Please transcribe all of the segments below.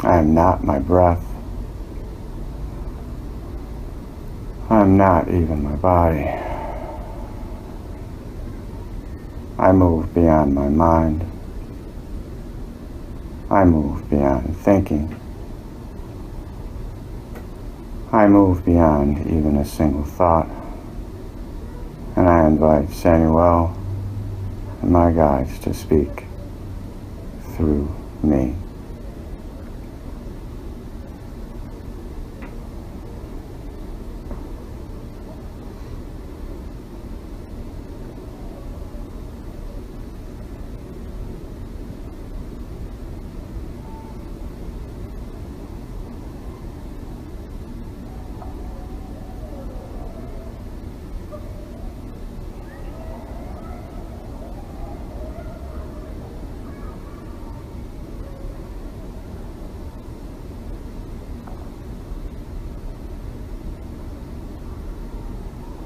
I am not my breath. I am not even my body. I move beyond my mind. I move beyond thinking. I move beyond even a single thought. And I invite Samuel and my guides to speak through me.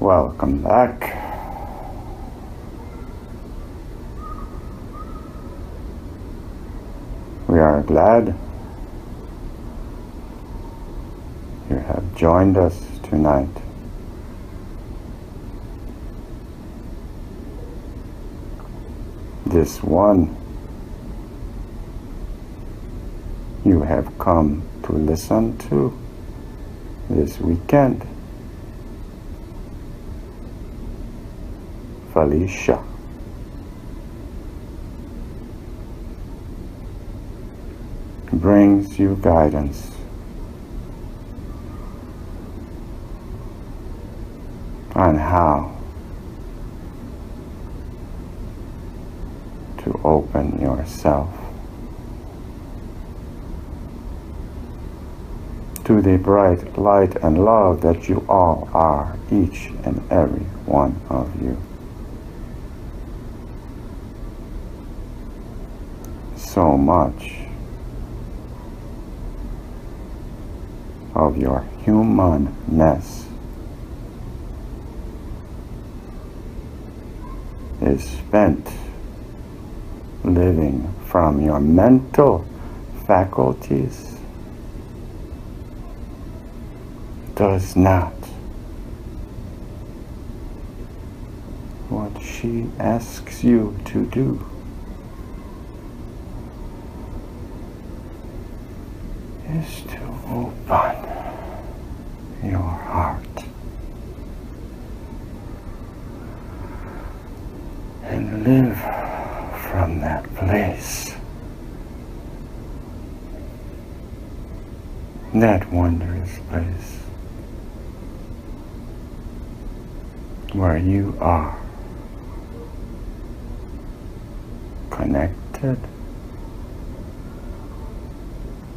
Welcome back. We are glad you have joined us tonight. This one you have come to listen to this weekend. Felicia. Brings you guidance on how to open yourself to the bright light and love that you all are, each and every one of you. So much of your humanness is spent living from your mental faculties. Does not what she asks you to do. Is to open your heart and live from that place, that wondrous place where you are connected.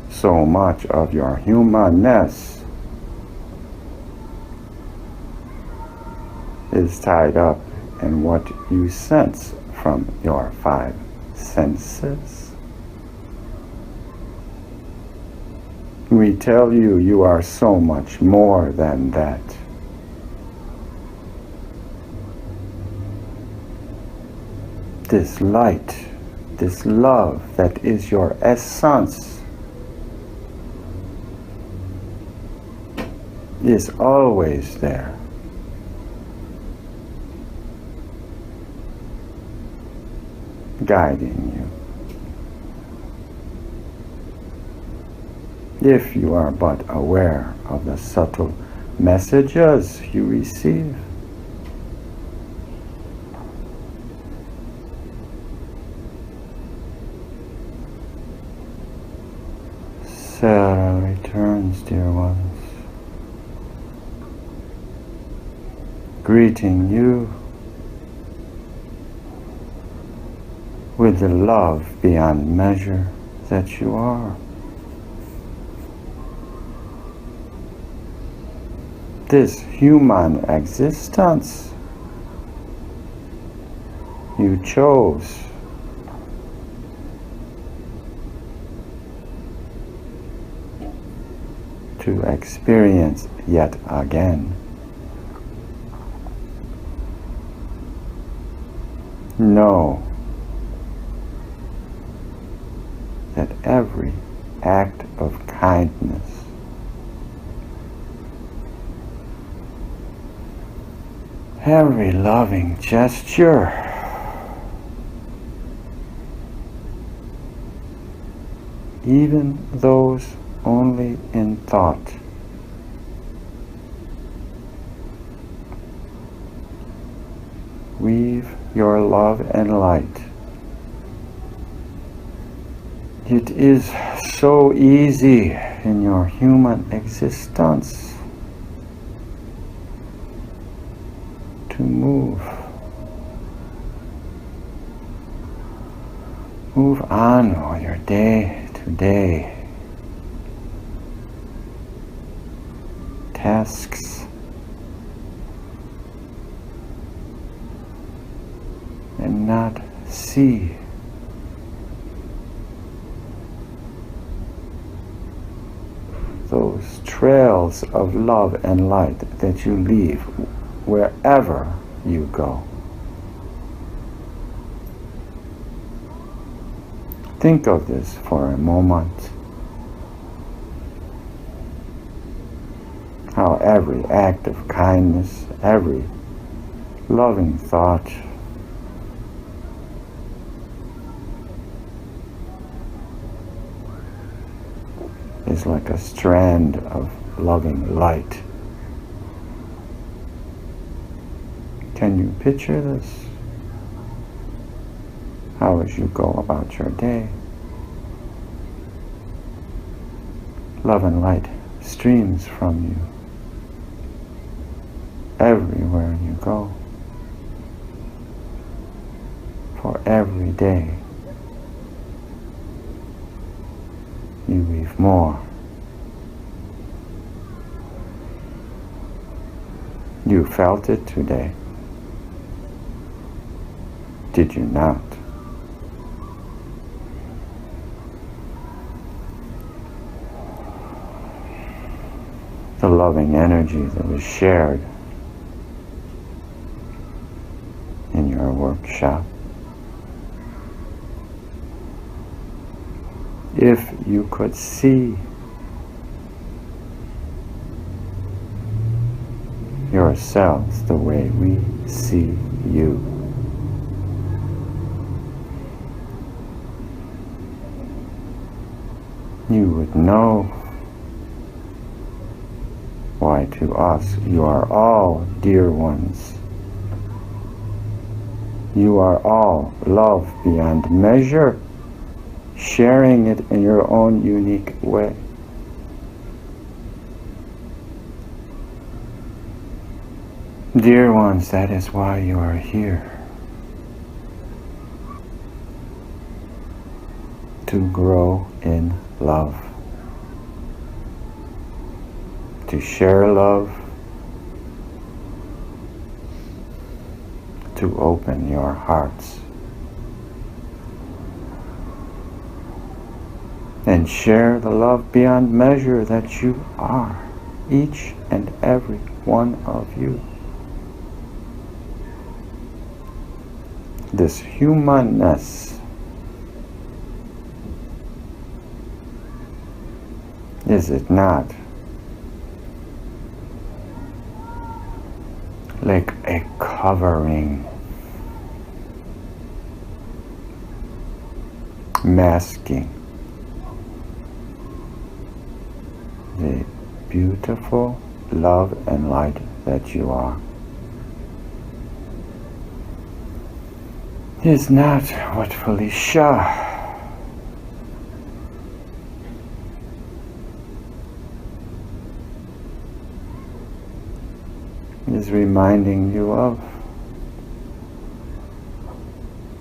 So much of your humanness is tied up in what you sense from your five senses. We tell you you are so much more than that. This light, this love that is your essence is always there. Guiding you. If you are but aware of the subtle messages you receive. Sarah returns, dear ones. Greeting you with the love beyond measure that you are. This human existence you chose to experience yet again. Know that every act of kindness, every loving gesture, even those only in thought, weave your love and light. It is so easy in your human existence to move on with your day-to-day tasks and not see those trails of love and light that you leave wherever you go. Think of this for a moment. How every act of kindness, every loving thought is like a strand of loving light. Can you picture this? How as you go about your day, love and light streams from you everywhere you go, for every day you weave more. You felt it today, did you not? The loving energy that was shared in your workshop. If you could see yourselves the way we see you, you would know why to us you are all dear ones. You are all love beyond measure, sharing it in your own unique way. Dear ones, that is why you are here. To grow in love. To share love. To open your hearts. And share the love beyond measure that you are, each and every one of you. This humanness is it not like a covering, masking the beautiful love and light that you are? Is not what Felicia is reminding you of.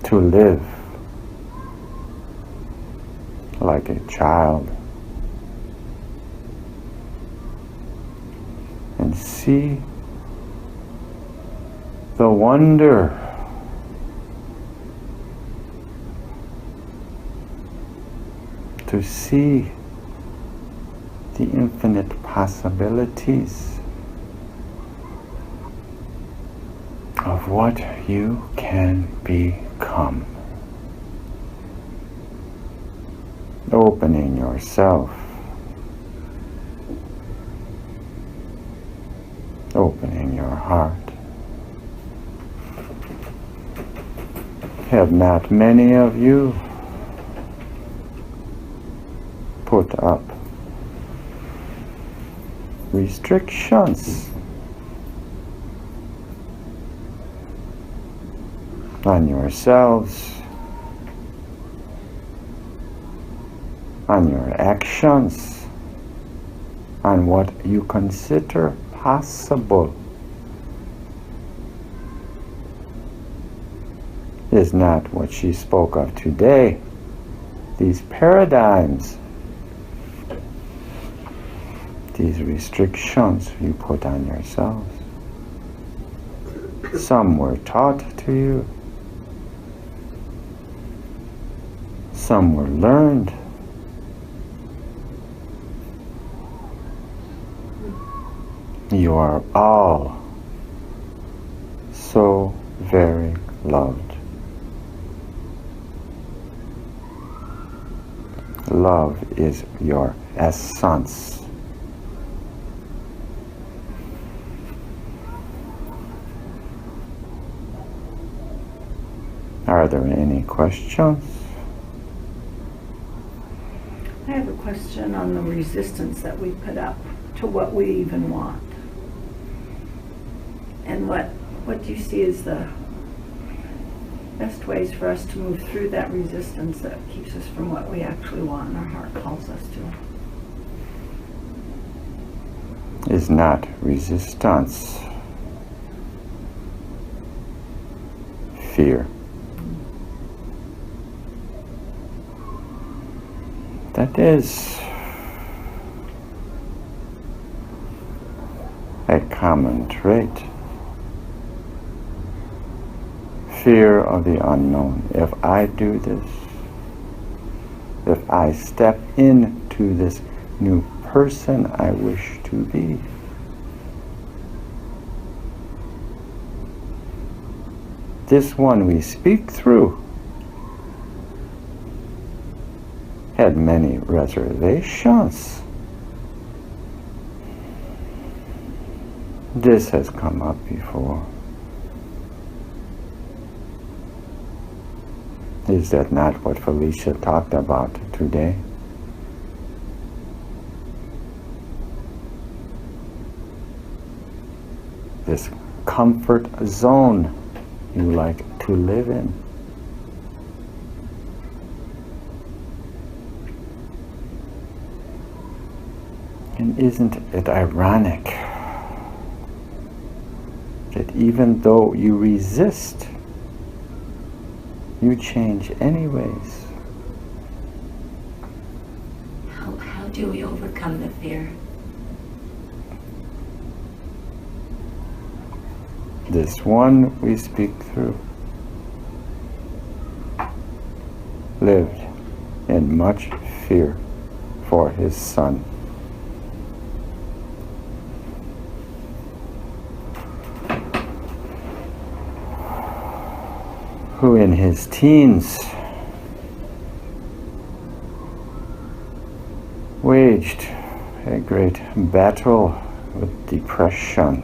To live like a child and see the wonder to see the infinite possibilities of what you can become. opening yourself, opening your heart. Have not many of you put up restrictions on yourselves, on your actions, on what you consider possible? Is not what she spoke of today. These paradigms, these restrictions you put on yourselves. Some were taught to you. Some were learned. You are all so very loved. Love is your essence. Are there any questions? I have a question on the resistance that we put up to what we even want. And what do you see as the best ways for us to move through that resistance that keeps us from what we actually want and our heart calls us to? Is not resistance. Fear. That is a common trait. Fear of the unknown. If I do this, if I step into this new person I wish to be, this one we speak through had many reservations. This has come up before. Is that not what Felicia talked about today? This comfort zone you like to live in. And isn't it ironic that even though you resist, you change anyways? How do we overcome the fear? This one we speak through lived in much fear for his son. Who in his teens waged a great battle with depression.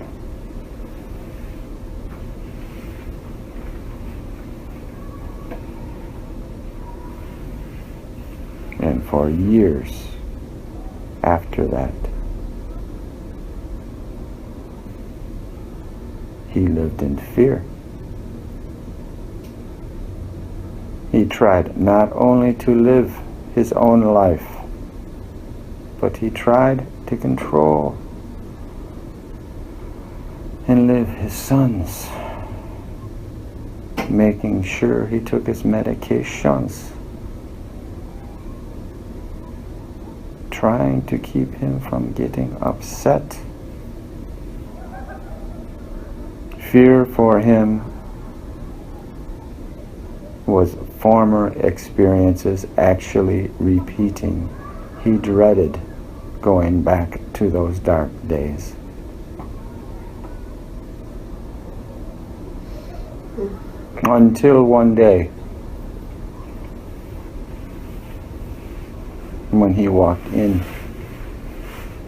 And for years after that, he lived in fear. He tried not only to live his own life, but he tried to control and live his son's, making sure he took his medications, trying to keep him from getting upset. Fear for him was former experiences actually repeating. He dreaded going back to those dark days. Until one day, when he walked in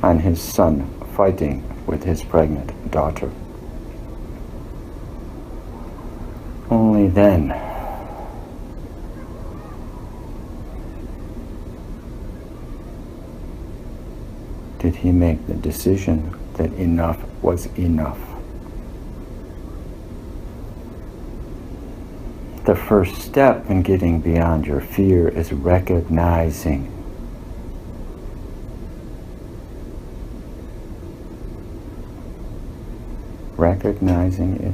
on his son fighting with his pregnant daughter. Only then did he make the decision that enough was enough. The first step in getting beyond your fear is recognizing it.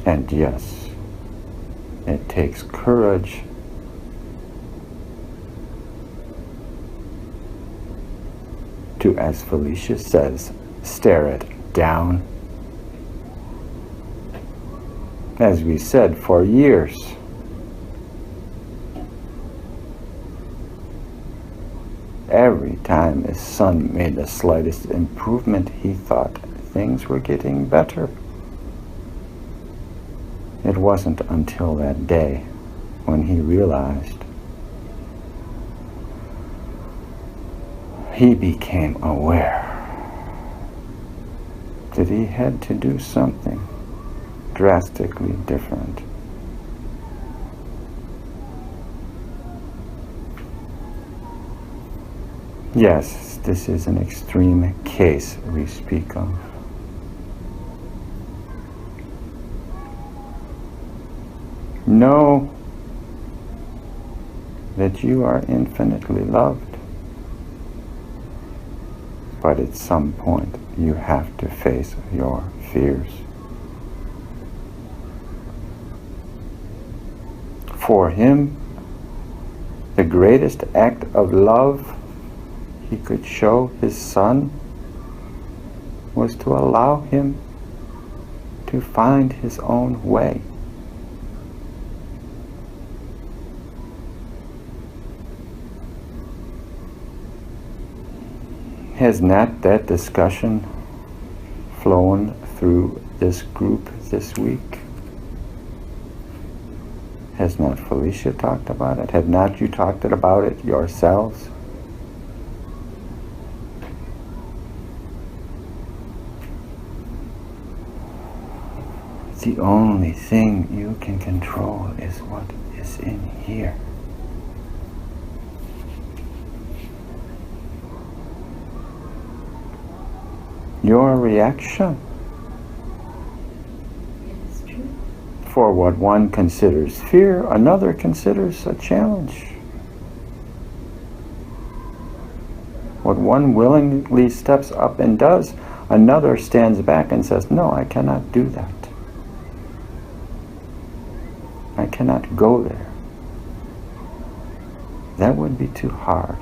And yes, it takes courage to, as Felicia says, stare it down. As we said, for years, every time his son made the slightest improvement, he thought things were getting better. It wasn't until that day when he realized he became aware that he had to do something drastically different. Yes, this is an extreme case we speak of. Know that you are infinitely loved, but at some point you have to face your fears. For him, the greatest act of love he could show his son was to allow him to find his own way. Has not that discussion flown through this group this week? Has not Felicia talked about it? Have not you talked about it yourselves? The only thing you can control is what is in here. Your reaction. It's true. For what one considers fear, another considers a challenge. What one willingly steps up and does, another stands back and says, no, I cannot do that. I cannot go there. That would be too hard.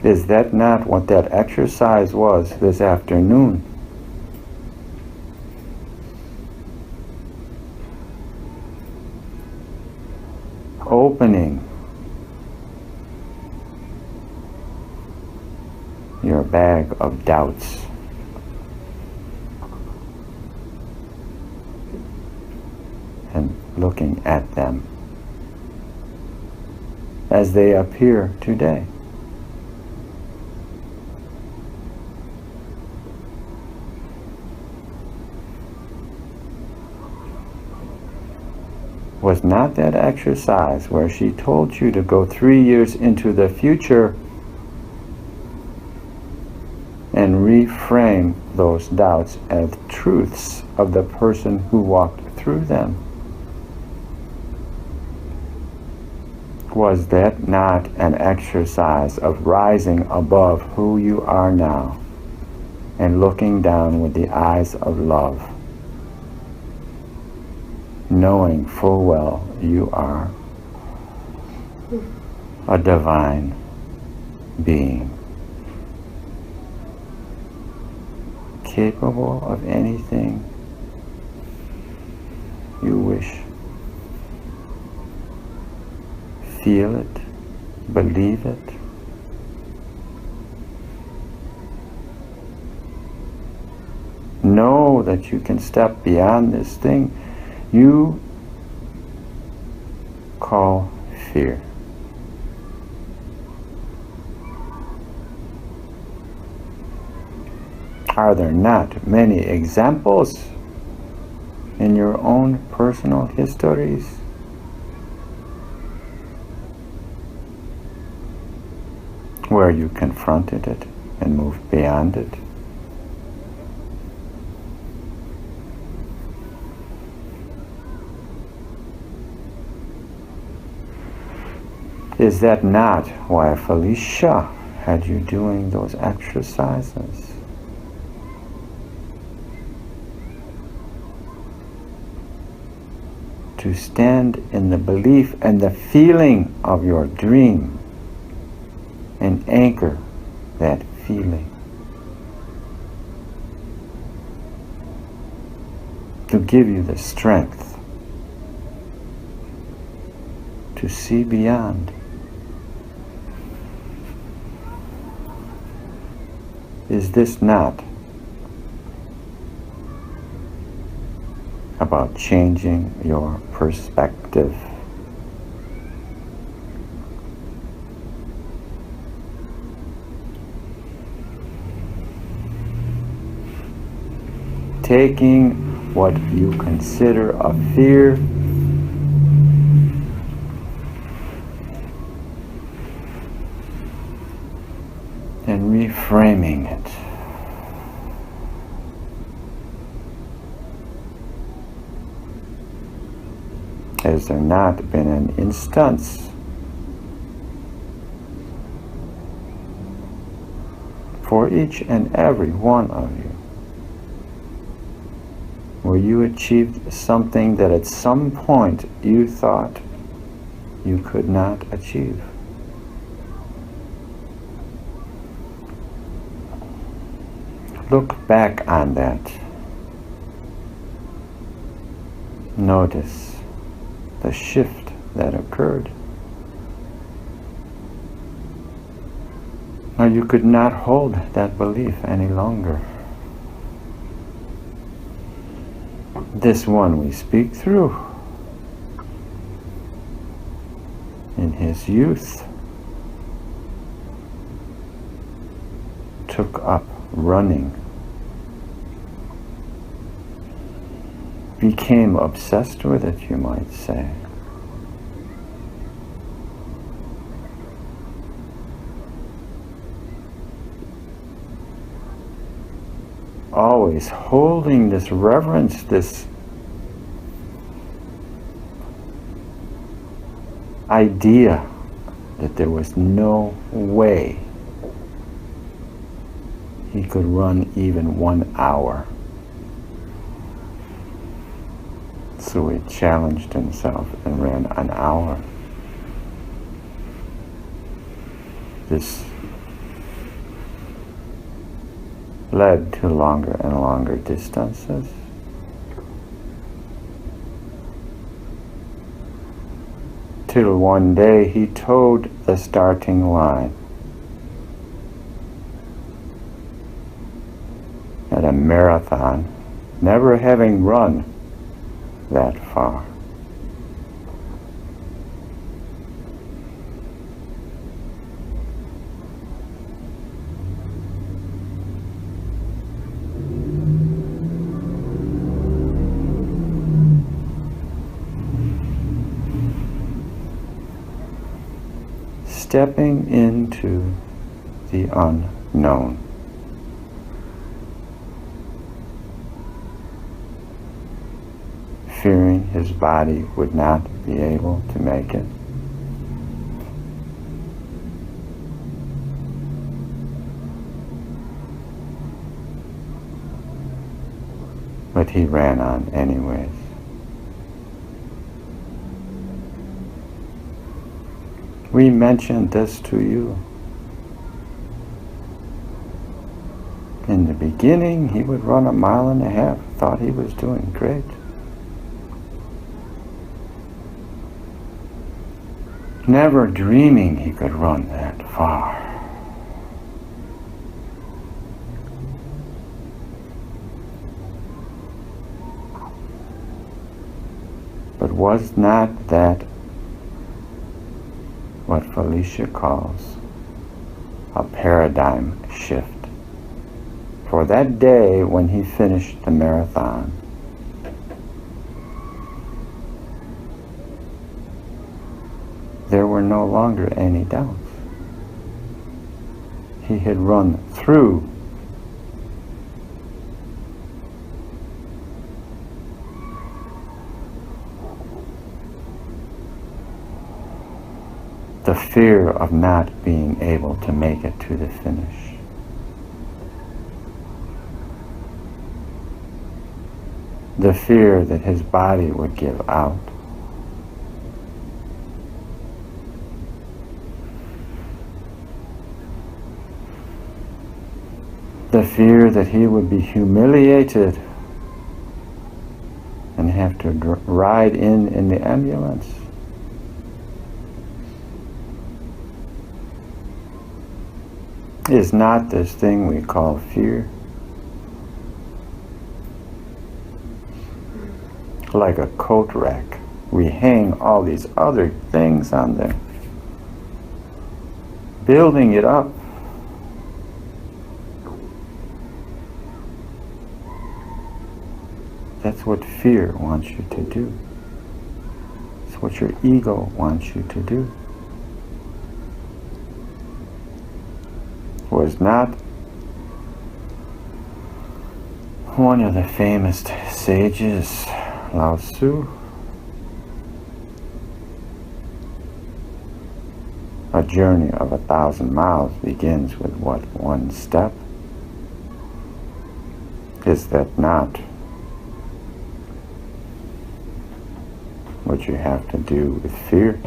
Is that not what that exercise was this afternoon? Opening your bag of doubts. And looking at them as they appear today. Was not that exercise where she told you to go 3 years into the future and reframe those doubts as truths of the person who walked through them? Was that not an exercise of rising above who you are now and looking down with the eyes of love, knowing full well you are a divine being, capable of anything you wish? Feel it, believe it. Know that you can step beyond this thing you call fear. Are there not many examples in your own personal histories where you confronted it and moved beyond it? Is that not why Felicia had you doing those exercises? To stand in the belief and the feeling of your dream and anchor that feeling. To give you the strength to see beyond. Is this not about changing your perspective? Taking what you consider a fear and reframing it. Has there not been an instance for each and every one of you where you achieved something that at some point you thought you could not achieve? Look back on that. Notice the shift that occurred. Now you could not hold that belief any longer. This one we speak through in his youth took up running, became obsessed with it, you might say. Always holding this reverence, this idea that there was no way he could run even 1 hour. So he challenged himself and ran an hour. This led to longer and longer distances. Till one day he towed the starting line at a marathon, never having run that far. Stepping into the unknown. Fearing his body would not be able to make it. But he ran on anyways. We mentioned this to you. In the beginning, he would run 1.5 miles, thought he was doing great. Never dreaming he could run that far. Was not that what Felicia calls a paradigm shift? For that day when he finished the marathon, there were no longer any doubts. He had run through the fear of not being able to make it to the finish. The fear that his body would give out. The fear that he would be humiliated and have to ride in the ambulance. Is not this thing we call fear like a coat rack? We hang all these other things on there, building it up. That's what fear wants you to do. It's what your ego wants you to do. Was not one of the famous sages, Lao Tzu, a journey of 1,000 miles begins with what, one step? Is that not what you have to do with fear?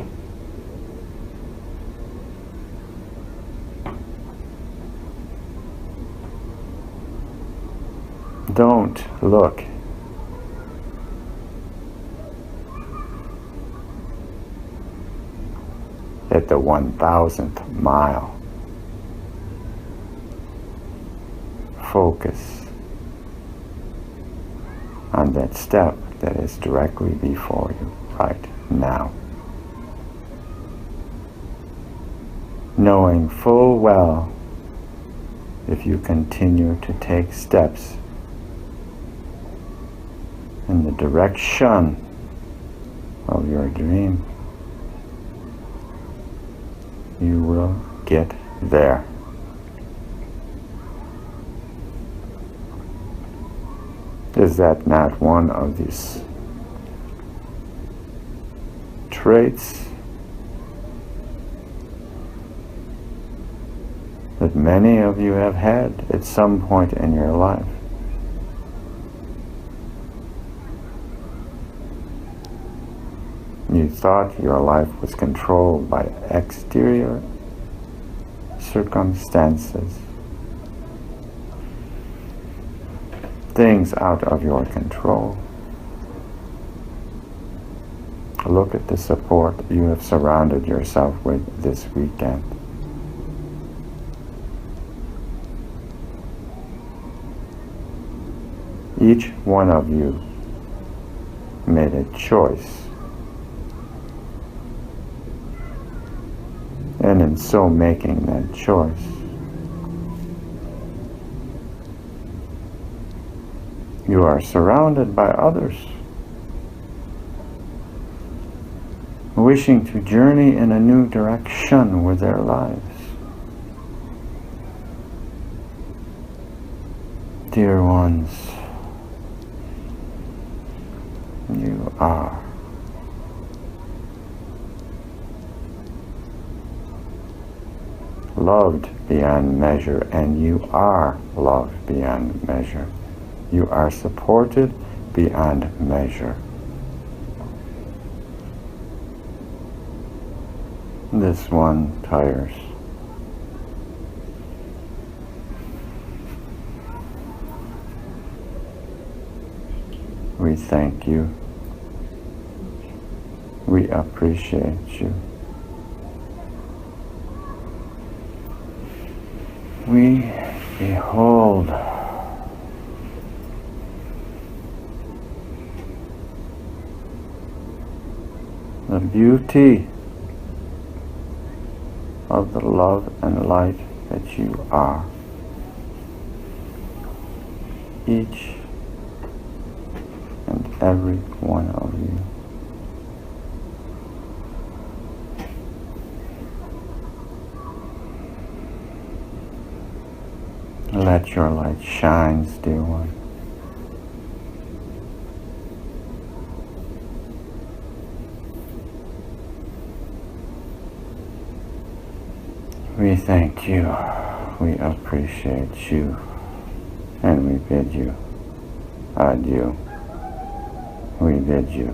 Don't look at the 1,000th mile. Focus on that step that is directly before you right now. Knowing full well, if you continue to take steps in the direction of your dream, you will get there. Is that not one of these traits that many of you have had at some point in your life? You thought your life was controlled by exterior circumstances, things out of your control. Look at the support you have surrounded yourself with this weekend. Each one of you made a choice. And in so making that choice, you are surrounded by others wishing to journey in a new direction with their lives. Dear ones, you are loved beyond measure, and you are loved beyond measure. You are supported beyond measure. This one tires. We thank you. We appreciate you. We behold the beauty of the love and light that you are. Each and every one of you. Let your light shine, dear one. We thank you, we appreciate you, and we bid you adieu. We bid you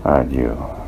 adieu.